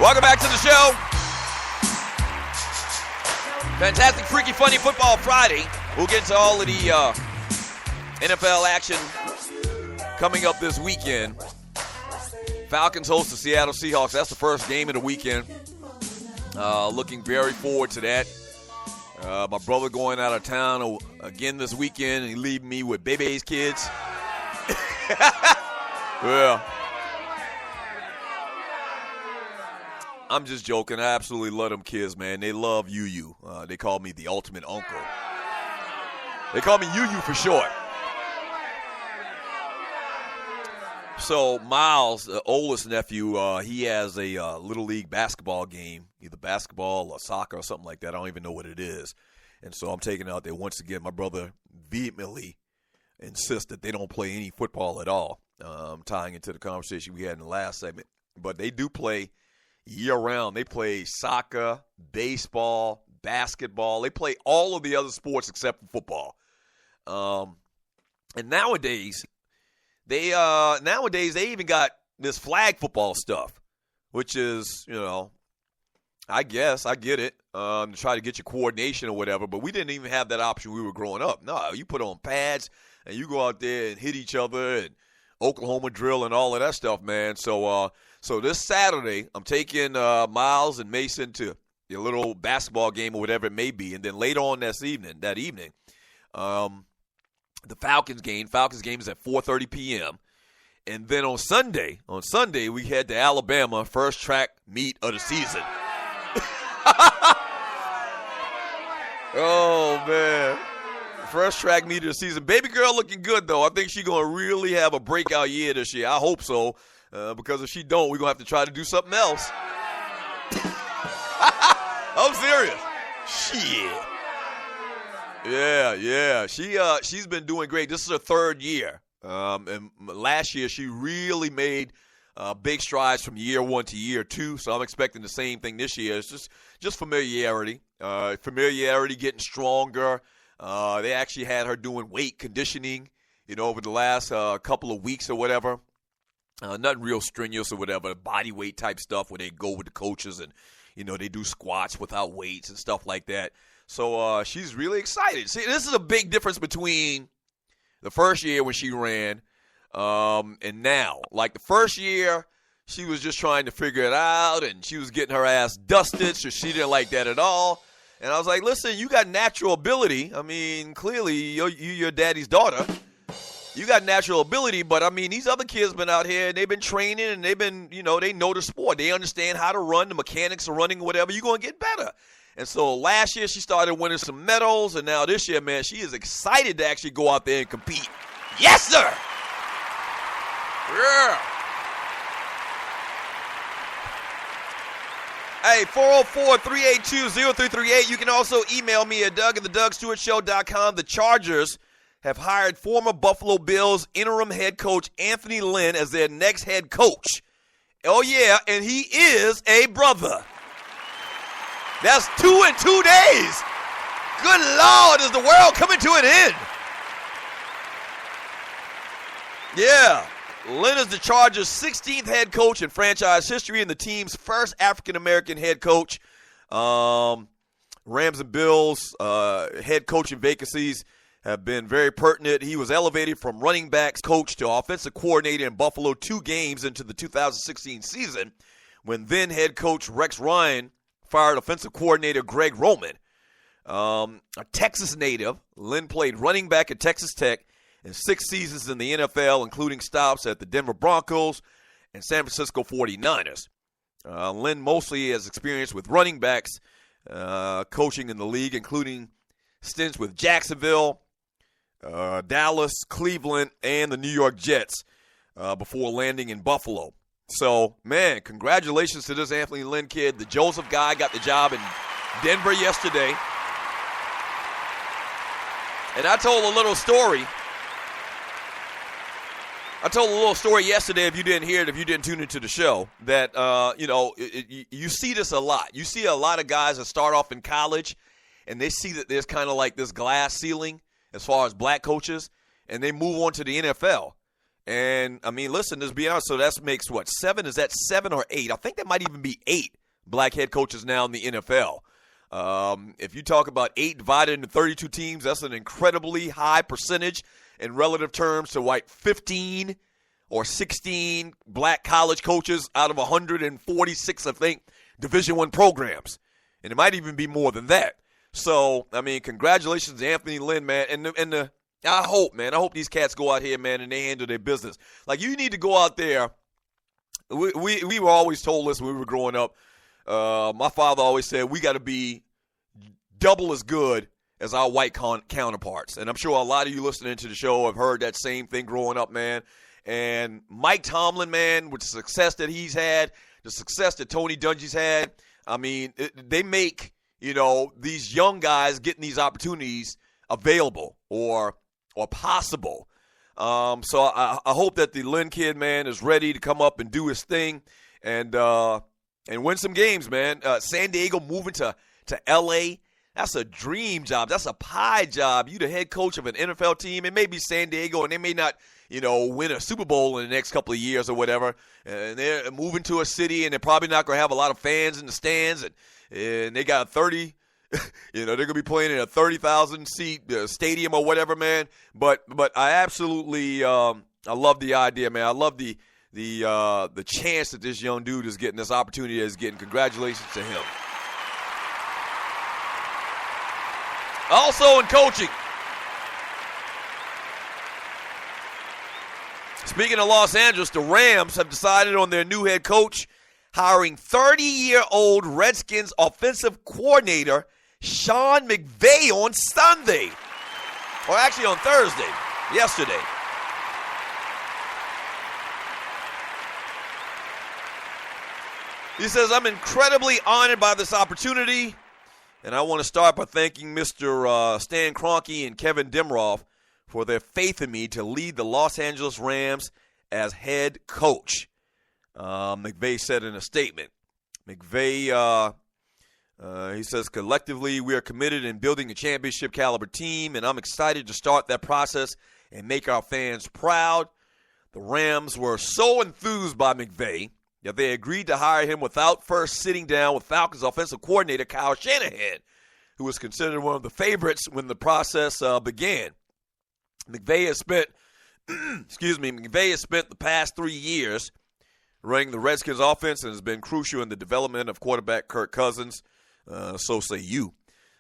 Welcome back to the show. Fantastic, freaky, funny Football Friday. We'll get into all of the NFL action coming up this weekend. Falcons host the Seattle Seahawks. That's the first game of the weekend. Looking very forward to that. My brother going out of town again this weekend, and he leaving me with baby's kids. Well, I'm just joking. I absolutely love them kids, man. They love Yu. They call me the ultimate uncle. They call me Yu for short. So Miles, the oldest nephew, he has a little league basketball game, either basketball or soccer or something like that. I don't even know what it is. And so I'm taking out there once again. My brother vehemently insists that they don't play any football at all, tying into the conversation we had in the last segment. But they do play year-round. They play soccer, baseball, basketball. They play all of the other sports except for football. And nowadays they even got this flag football stuff, which is, I guess I get it, to try to get your coordination or whatever. But we didn't even have that option when we were growing up. No, you put on pads and you go out there and hit each other and Oklahoma drill and all of that stuff, man. So this Saturday, I'm taking Miles and Mason to a little basketball game or whatever it may be, and then later on that evening, the Falcons game. Falcons game is at 4:30 p.m. And then on Sunday, we head to Alabama, first track meet of the season. Oh, man. First track meet of the season. Baby girl looking good, though. I think she's going to really have a breakout year this year. I hope so, because if she don't, we're going to have to try to do something else. I'm serious. Shit. Yeah. She's been doing great. This is her third year. And last year, she really made big strides from year one to year two. So I'm expecting the same thing this year. It's just familiarity. Familiarity getting stronger. They actually had her doing weight conditioning, over the last couple of weeks or whatever. Nothing real strenuous or whatever, body weight type stuff where they go with the coaches and, they do squats without weights and stuff like that. So she's really excited. See, this is a big difference between the first year when she ran and now. Like the first year, she was just trying to figure it out, and she was getting her ass dusted, so she didn't like that at all. And I was like, listen, you got natural ability. I mean, clearly, you're your daddy's daughter. You got natural ability, but, these other kids been out here, and they've been training, and they've been, they know the sport. They understand how to run, the mechanics of running, whatever. You're going to get better. And so last year, she started winning some medals, and now this year, man, she is excited to actually go out there and compete. Yes, sir! Yeah! Hey, 404-382-0338. You can also email me at Doug@theDougStewartShow.com. The Chargers have hired former Buffalo Bills interim head coach Anthony Lynn as their next head coach. Oh, yeah, and he is a brother. That's 2 in 2 days. Good Lord, is the world coming to an end? Yeah. Lynn is the Chargers' 16th head coach in franchise history and the team's first African-American head coach. Rams and Bills head coaching vacancies have been very pertinent. He was elevated from running backs coach to offensive coordinator in Buffalo 2 games into the 2016 season when then head coach Rex Ryan fired offensive coordinator Greg Roman. A Texas native, Lynn played running back at Texas Tech in 6 seasons in the NFL, including stops at the Denver Broncos and San Francisco 49ers. Lynn mostly has experience with running backs coaching in the league, including stints with Jacksonville, Dallas, Cleveland, and the New York Jets before landing in Buffalo. So, man, congratulations to this Anthony Lynn kid. The Joseph guy got the job in Denver yesterday. And I told a little story yesterday, if you didn't hear it, if you didn't tune into the show, that, you see this a lot. You see a lot of guys that start off in college, and they see that there's kind of like this glass ceiling as far as black coaches, and they move on to the NFL. And, I mean, listen, let's be honest. So that makes what, 7? Is that 7 or 8? I think that might even be 8 black head coaches now in the NFL. If you talk about 8 divided into 32 teams, that's an incredibly high percentage in relative terms to like 15 or 16 black college coaches out of 146, I think, Division I programs. And it might even be more than that. So, I mean, congratulations to Anthony Lynn, man. I hope these cats go out here, man, and they handle their business. Like, you need to go out there. We were always told this when we were growing up. My father always said we got to be double as good as our white counterparts. And I'm sure a lot of you listening to the show have heard that same thing growing up, man. And Mike Tomlin, man, with the success that he's had, the success that Tony Dungy's had, I mean, they make, these young guys getting these opportunities available or possible. So I hope that the Lynn kid, man, is ready to come up and do his thing and win some games, man. San Diego moving to L.A., that's a dream job. That's a pie job. You the head coach of an NFL team. It may be San Diego, and they may not, win a Super Bowl in the next couple of years or whatever. And they're moving to a city, and they're probably not going to have a lot of fans in the stands. And they got 30, they're going to be playing in a 30,000-seat stadium or whatever, man. But I absolutely I love the idea, man. I love the chance that this young dude is getting, this opportunity is getting. Congratulations to him. Also in coaching, speaking of Los Angeles, the Rams have decided on their new head coach, hiring 30-year-old Redskins offensive coordinator Sean McVay on Sunday. Or actually on Thursday, yesterday. He says, I'm incredibly honored by this opportunity. And I want to start by thanking Mr. Stan Kroenke and Kevin Dimroff for their faith in me to lead the Los Angeles Rams as head coach, McVay said in a statement. McVay, he says, collectively, we are committed in building a championship-caliber team, and I'm excited to start that process and make our fans proud. The Rams were so enthused by McVay that they agreed to hire him without first sitting down with Falcons offensive coordinator Kyle Shanahan, who was considered one of the favorites when the process began. McVay has spent, the past 3 years running the Redskins offense and has been crucial in the development of quarterback Kirk Cousins. So say you.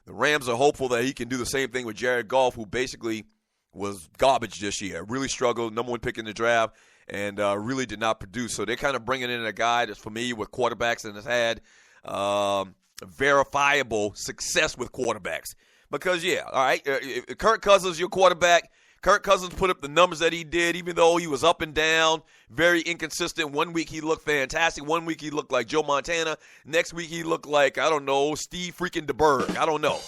The Rams are hopeful that he can do the same thing with Jared Goff, who basically was garbage this year. Really struggled, number 1 pick in the draft, and really did not produce. So they're kind of bringing in a guy that's familiar with quarterbacks and has had verifiable success with quarterbacks. Because, Kirk Cousins, your quarterback. Kirk Cousins put up the numbers that he did, even though he was up and down, very inconsistent. 1 week he looked fantastic. 1 week he looked like Joe Montana. Next week he looked like, I don't know, Steve freaking DeBerg. I don't know.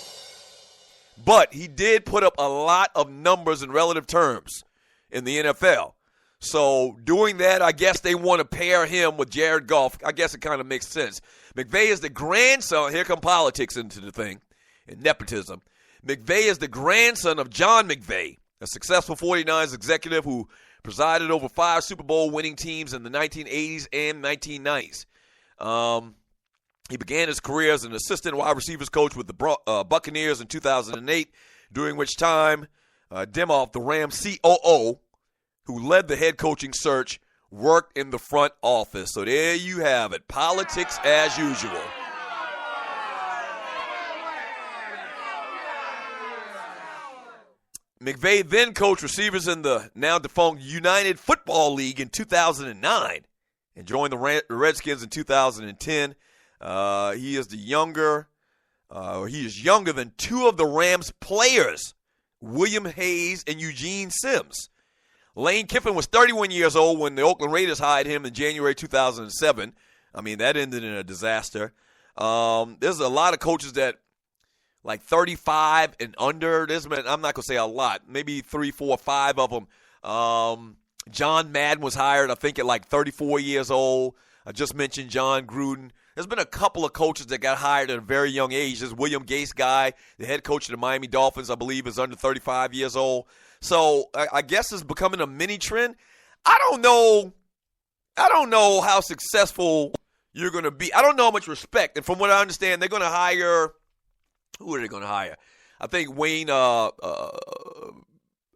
But he did put up a lot of numbers in relative terms in the NFL. So doing that, I guess they want to pair him with Jared Goff. I guess it kind of makes sense. McVay is the grandson. Here come politics into the thing and nepotism. McVay is the grandson of John McVay, a successful 49ers executive who presided over 5 Super Bowl winning teams in the 1980s and 1990s. He began his career as an assistant wide receivers coach with the Buccaneers in 2008, during which time Dimroff, the Rams COO, who led the head coaching search, worked in the front office. So there you have it. Politics as usual. McVay then coached receivers in the now-defunct United Football League in 2009 and joined the Redskins in 2010. He is younger than 2 of the Rams players, William Hayes and Eugene Sims. Lane Kiffin was 31 years old when the Oakland Raiders hired him in January 2007. I mean, that ended in a disaster. There's a lot of coaches that, like 35 and under, I'm not going to say a lot, maybe 3, 4, 5 of them. John Madden was hired, I think, at like 34 years old. I just mentioned John Gruden. There's been a couple of coaches that got hired at a very young age. There's William Gase guy, the head coach of the Miami Dolphins, I believe, is under 35 years old. So I guess it's becoming a mini trend. I don't know. I don't know how successful you're going to be. I don't know how much respect. And from what I understand, they're going to hire. Who are they going to hire? I think Wayne.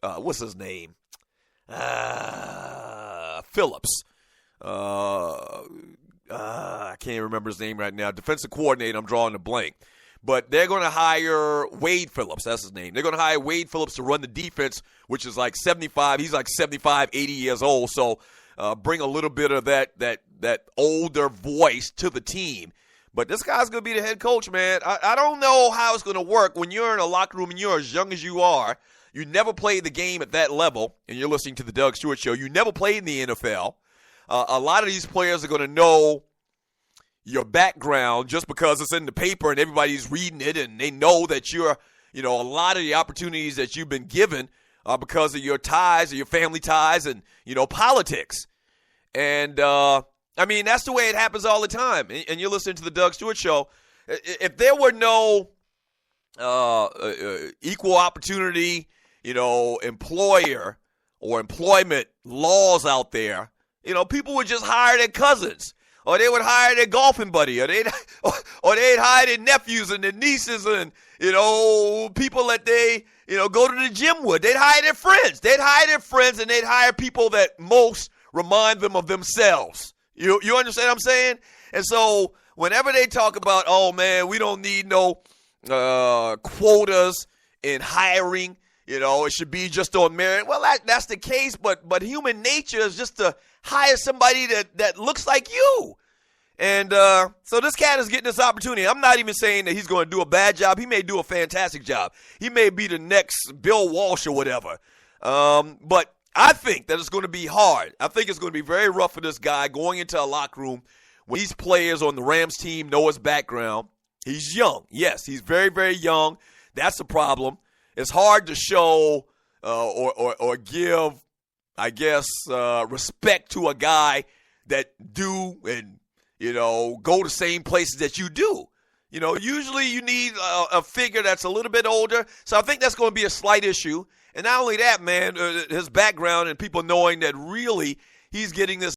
What's his name? Phillips. I can't remember his name right now. Defensive coordinator. I'm drawing a blank. But they're going to hire Wade Phillips. That's his name. They're going to hire Wade Phillips to run the defense, which is like 75. He's like 75, 80 years old. So bring a little bit of that older voice to the team. But this guy's going to be the head coach, man. I don't know how it's going to work when you're in a locker room and you're as young as you are. You never played the game at that level, and you're listening to the Doug Stewart Show. You never played in the NFL. A lot of these players are going to know your background just because it's in the paper and everybody's reading it, and they know that you're, a lot of the opportunities that you've been given are because of your ties or your family ties and, politics. And, that's the way it happens all the time. And you're listening to the Doug Stewart Show. If there were no equal opportunity, employer or employment laws out there, people would just hire their cousins. Or they would hire their golfing buddy, or they'd hire their nephews and their nieces and, people that they, go to the gym with. They'd hire their friends. They'd hire their friends, and they'd hire people that most remind them of themselves. You understand what I'm saying? And so whenever they talk about, oh, man, we don't need no quotas in hiring, it should be just on merit. Well, that's the case, but human nature is just to hire somebody that looks like you. And so this cat is getting this opportunity. I'm not even saying that he's going to do a bad job. He may do a fantastic job. He may be the next Bill Walsh or whatever. But I think that it's going to be hard. I think it's going to be very rough for this guy going into a locker room when these players on the Rams team know his background. He's young. Yes, he's very, very young. That's the problem. It's hard to show or give, I guess, respect to a guy that do and, go to same places that you do. Usually you need a figure that's a little bit older. So I think that's going to be a slight issue. And not only that, man, his background and people knowing that really he's getting this